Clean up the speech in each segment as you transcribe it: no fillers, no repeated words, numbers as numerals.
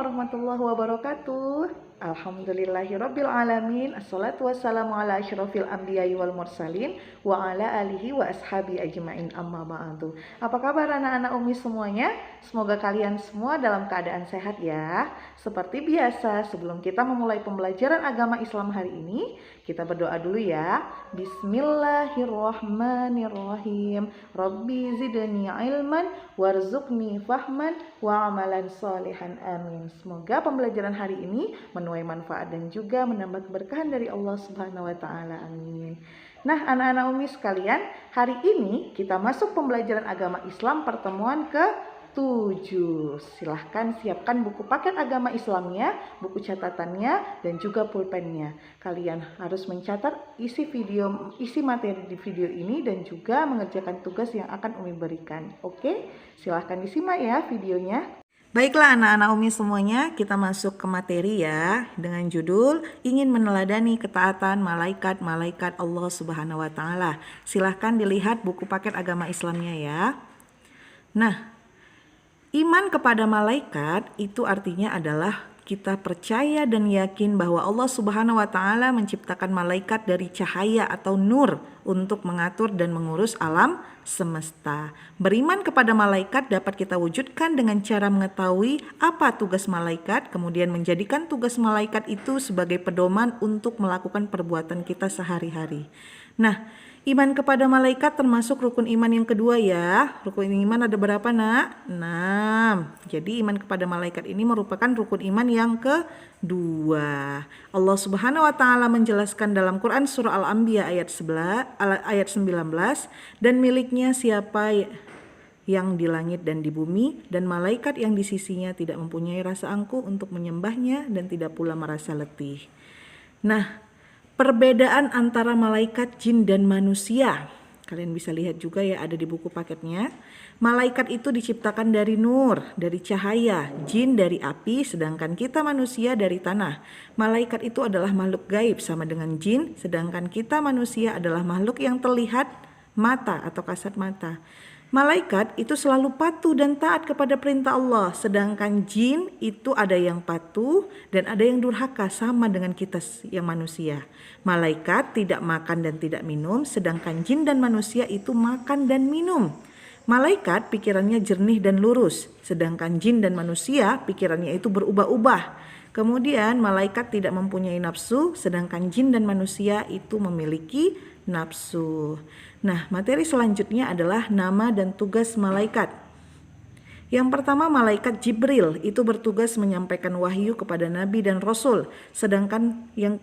warahmatullahi wabarakatuh. Alhamdulillahirabbil alamin. Assalatu wassalamu ala asyrofil anbiya'i wal mursalin wa ala alihi wa ashabi ajmain, amma ba'du. Apa kabar anak-anak Umi semuanya? Semoga kalian semua dalam keadaan sehat ya. Seperti biasa, sebelum kita memulai pembelajaran agama Islam hari ini, kita berdoa dulu ya. Bismillahirrahmanirrahim. Rabbi zidni ilman warzuqni fahman wa amalan solihan, amin. Semoga pembelajaran hari ini menuai manfaat dan juga menambah keberkahan dari Allah Subhanahu wa taala, amin. Nah, anak-anak Umi sekalian, hari ini kita masuk pembelajaran agama Islam pertemuan ke-7. Silahkan siapkan buku paket agama Islamnya, buku catatannya, dan juga pulpennya. Kalian harus mencatat isi materi di video ini dan juga mengerjakan tugas yang akan Umi berikan. Oke, silahkan disimak ya videonya. Baiklah anak-anak Umi semuanya, kita masuk ke materi ya, dengan judul ingin meneladani ketaatan malaikat-malaikat Allah Subhanahu wa taala. Silahkan dilihat buku paket agama Islamnya ya. Nah, iman kepada malaikat itu artinya adalah kita percaya dan yakin bahwa Allah Subhanahu wa taala menciptakan malaikat dari cahaya atau nur untuk mengatur dan mengurus alam semesta. Beriman kepada malaikat dapat kita wujudkan dengan cara mengetahui apa tugas malaikat, kemudian menjadikan tugas malaikat itu sebagai pedoman untuk melakukan perbuatan kita sehari-hari. Nah, iman kepada malaikat termasuk rukun iman yang kedua ya. Rukun iman ada berapa nak? 6. Jadi iman kepada malaikat ini merupakan rukun iman yang kedua. Allah Subhanahu wa taala menjelaskan dalam Quran surah Al-Anbiya ayat 19, dan miliknya siapa yang di langit dan di bumi, dan malaikat yang di sisinya tidak mempunyai rasa angkuh untuk menyembahnya dan tidak pula merasa letih. Nah, perbedaan antara malaikat, jin, dan manusia, kalian bisa lihat juga ya, ada di buku paketnya. Malaikat itu diciptakan dari nur, dari cahaya, jin dari api, sedangkan kita manusia dari tanah. Malaikat itu adalah makhluk gaib sama dengan jin, sedangkan kita manusia adalah makhluk yang terlihat mata atau kasat mata. Malaikat itu selalu patuh dan taat kepada perintah Allah, sedangkan jin itu ada yang patuh dan ada yang durhaka sama dengan kita yang manusia. Malaikat tidak makan dan tidak minum, sedangkan jin dan manusia itu makan dan minum. Malaikat pikirannya jernih dan lurus, sedangkan jin dan manusia pikirannya itu berubah-ubah. Kemudian malaikat tidak mempunyai nafsu, sedangkan jin dan manusia itu memiliki nafsu. Nah, materi selanjutnya adalah nama dan tugas malaikat. Yang pertama, malaikat Jibril itu bertugas menyampaikan wahyu kepada nabi dan rasul. Sedangkan yang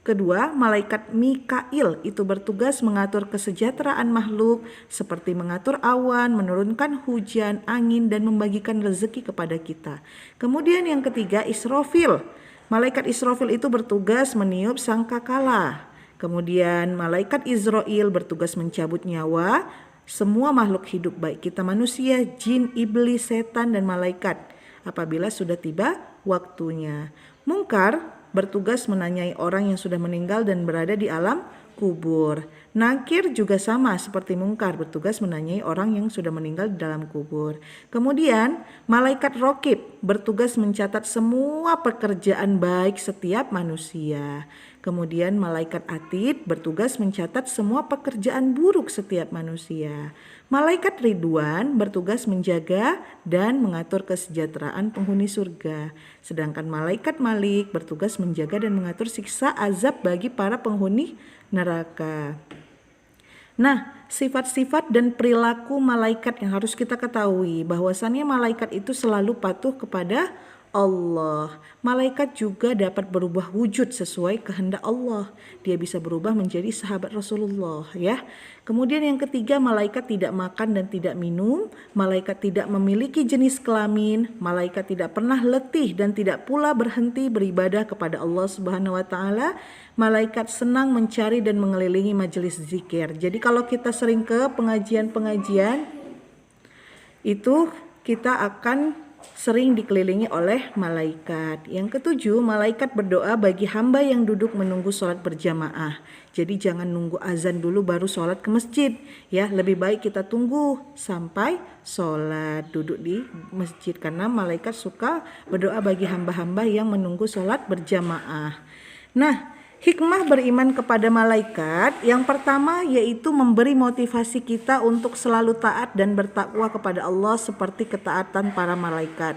kedua, malaikat Mikail itu bertugas mengatur kesejahteraan makhluk seperti mengatur awan, menurunkan hujan, angin, dan membagikan rezeki kepada kita. Kemudian yang ketiga, Israfil. Malaikat Israfil itu bertugas meniup sangkakala. Kemudian malaikat Israel bertugas mencabut nyawa semua makhluk hidup, baik kita manusia, jin, iblis, setan, dan malaikat apabila sudah tiba waktunya. Munkar bertugas menanyai orang yang sudah meninggal dan berada di alam kubur. Nakir juga sama seperti mungkar, bertugas menanyai orang yang sudah meninggal di dalam kubur. Kemudian malaikat Rokib bertugas mencatat semua pekerjaan baik setiap manusia. Kemudian malaikat Atid bertugas mencatat semua pekerjaan buruk setiap manusia. Malaikat Ridwan bertugas menjaga dan mengatur kesejahteraan penghuni surga. Sedangkan malaikat Malik bertugas menjaga dan mengatur siksa azab bagi para penghuni neraka. Nah, sifat-sifat dan perilaku malaikat yang harus kita ketahui, bahwasannya malaikat itu selalu patuh kepada Allah. Malaikat juga dapat berubah wujud sesuai kehendak Allah. Dia bisa berubah menjadi sahabat Rasulullah ya. Kemudian yang ketiga, malaikat tidak makan dan tidak minum. Malaikat tidak memiliki jenis kelamin. Malaikat tidak pernah letih dan tidak pula berhenti beribadah kepada Allah Subhanahu wa taala. Malaikat senang mencari dan mengelilingi majelis zikir. Jadi kalau kita sering ke pengajian-pengajian itu kita akan sering dikelilingi oleh malaikat. Yang ketujuh, malaikat berdoa bagi hamba yang duduk menunggu sholat berjamaah. Jadi jangan nunggu azan dulu baru sholat ke masjid. Ya, lebih baik kita tunggu sampai sholat duduk di masjid. Karena malaikat suka berdoa bagi hamba-hamba yang menunggu sholat berjamaah. Nah, hikmah beriman kepada malaikat yang pertama yaitu memberi motivasi kita untuk selalu taat dan bertakwa kepada Allah seperti ketaatan para malaikat.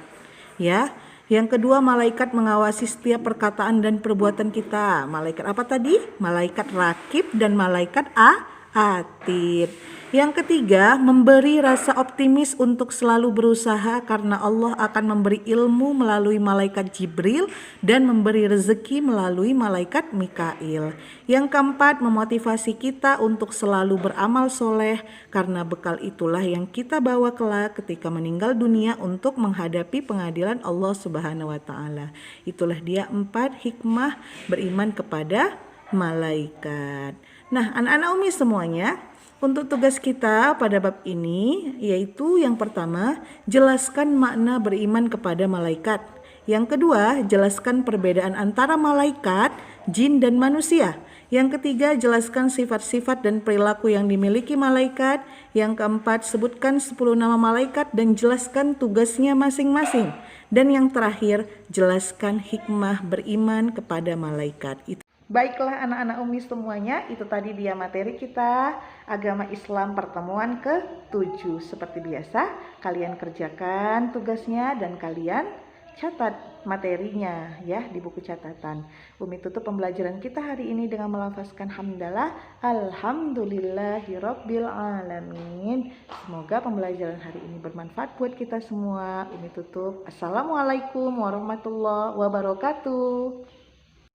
Ya. Yang kedua, malaikat mengawasi setiap perkataan dan perbuatan kita. Malaikat apa tadi? Malaikat rakib dan malaikat atid. Yang ketiga, memberi rasa optimis untuk selalu berusaha karena Allah akan memberi ilmu melalui malaikat Jibril dan memberi rezeki melalui malaikat Mikail. Yang keempat, memotivasi kita untuk selalu beramal soleh karena bekal itulah yang kita bawa kelak ketika meninggal dunia untuk menghadapi pengadilan Allah Subhanahu wa taala. Itulah dia 4 hikmah beriman kepada malaikat. Nah, anak-anak Umi semuanya, untuk tugas kita pada bab ini yaitu yang pertama, jelaskan makna beriman kepada malaikat. Yang kedua, jelaskan perbedaan antara malaikat, jin dan manusia. Yang ketiga, jelaskan sifat-sifat dan perilaku yang dimiliki malaikat. Yang keempat, sebutkan 10 nama malaikat dan jelaskan tugasnya masing-masing. Dan yang terakhir, jelaskan hikmah beriman kepada malaikat. Baiklah anak-anak Umi semuanya, itu tadi dia materi kita agama Islam pertemuan ke-7. Seperti biasa, kalian kerjakan tugasnya dan kalian catat materinya ya di buku catatan. Umi tutup pembelajaran kita hari ini dengan melafazkan hamdalah alhamdulillahirabbil alamin. Semoga pembelajaran hari ini bermanfaat buat kita semua. Umi tutup. Assalamualaikum warahmatullahi wabarakatuh.